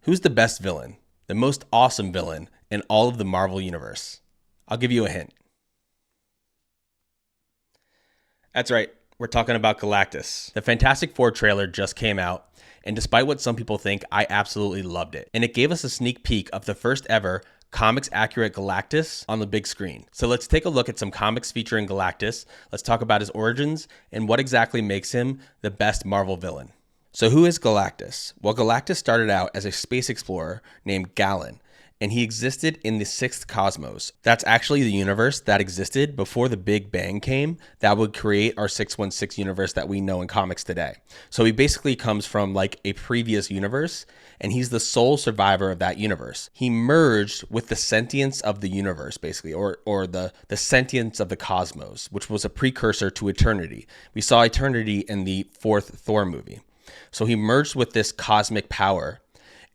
Who's the best villain? The most awesome villain in all of the Marvel Universe? I'll give you a hint. That's right. We're talking about Galactus. The Fantastic Four trailer just came out, and despite what some people think, I absolutely loved it. And it gave us a sneak peek of the first ever comics accurate Galactus on the big screen. So let's take a look at some comics featuring Galactus. Let's talk about his origins and what exactly makes him the best Marvel villain. So who is Galactus? Well, Galactus started out as a space explorer named Galen, and he existed in the sixth cosmos. That's actually the universe that existed before the Big Bang came that would create our 616 universe that we know in comics today. So he basically comes from like a previous universe, and he's the sole survivor of that universe. He merged with the sentience of the universe, basically, or the sentience of the cosmos, which was a precursor to eternity. We saw eternity in the fourth Thor movie. So he merged with this cosmic power,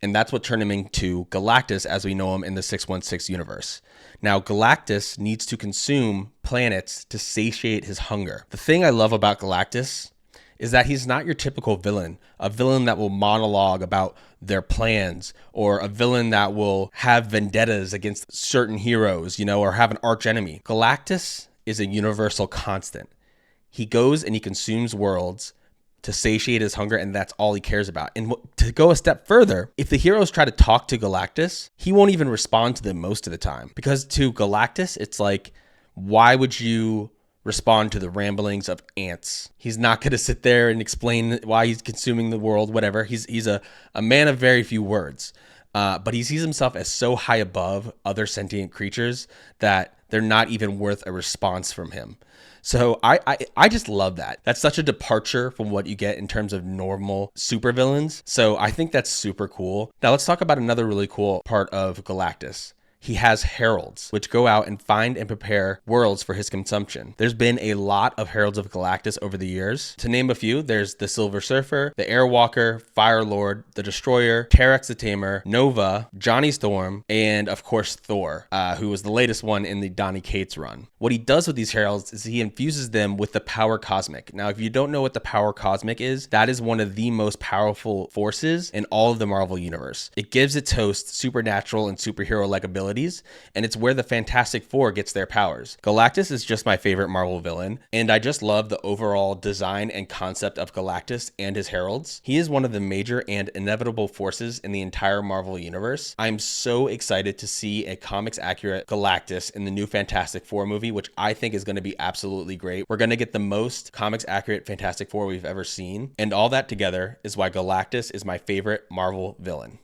and that's what turned him into Galactus as we know him in the 616 universe. Now, Galactus needs to consume planets to satiate his hunger. The thing I love about Galactus is that he's not your typical villain, a villain that will monologue about their plans, or a villain that will have vendettas against certain heroes, or have an arch enemy. Galactus is a universal constant. He goes and he consumes worlds to satiate his hunger, and that's all he cares about. And to go a step further, if the heroes try to talk to Galactus, he won't even respond to them most of the time. Because to Galactus, it's like, why would you respond to the ramblings of ants? He's not going to sit there and explain why he's consuming the world, whatever. He's a man of very few words. But he sees himself as so high above other sentient creatures that they're not even worth a response from him. So I just love that. That's such a departure from what you get in terms of normal supervillains. So I think that's super cool. Now let's talk about another really cool part of Galactus. He has heralds, which go out and find and prepare worlds for his consumption. There's been a lot of heralds of Galactus over the years. To name a few, there's the Silver Surfer, the Airwalker, Fire Lord, the Destroyer, Terex the Tamer, Nova, Johnny Storm, and of course Thor, who was the latest one in the Donny Cates run. What he does with these heralds is he infuses them with the power cosmic. Now, if you don't know what the power cosmic is, that is one of the most powerful forces in all of the Marvel Universe. It gives its host supernatural and superhero-like abilities, and it's where the Fantastic Four gets their powers. Galactus is just my favorite Marvel villain, and I just love the overall design and concept of Galactus and his heralds. He is one of the major and inevitable forces in the entire Marvel Universe. I'm so excited to see a comics accurate Galactus in the new Fantastic Four movie, which I think is going to be absolutely great. We're going to get the most comics accurate Fantastic Four we've ever seen, and all that together is why Galactus is my favorite Marvel villain.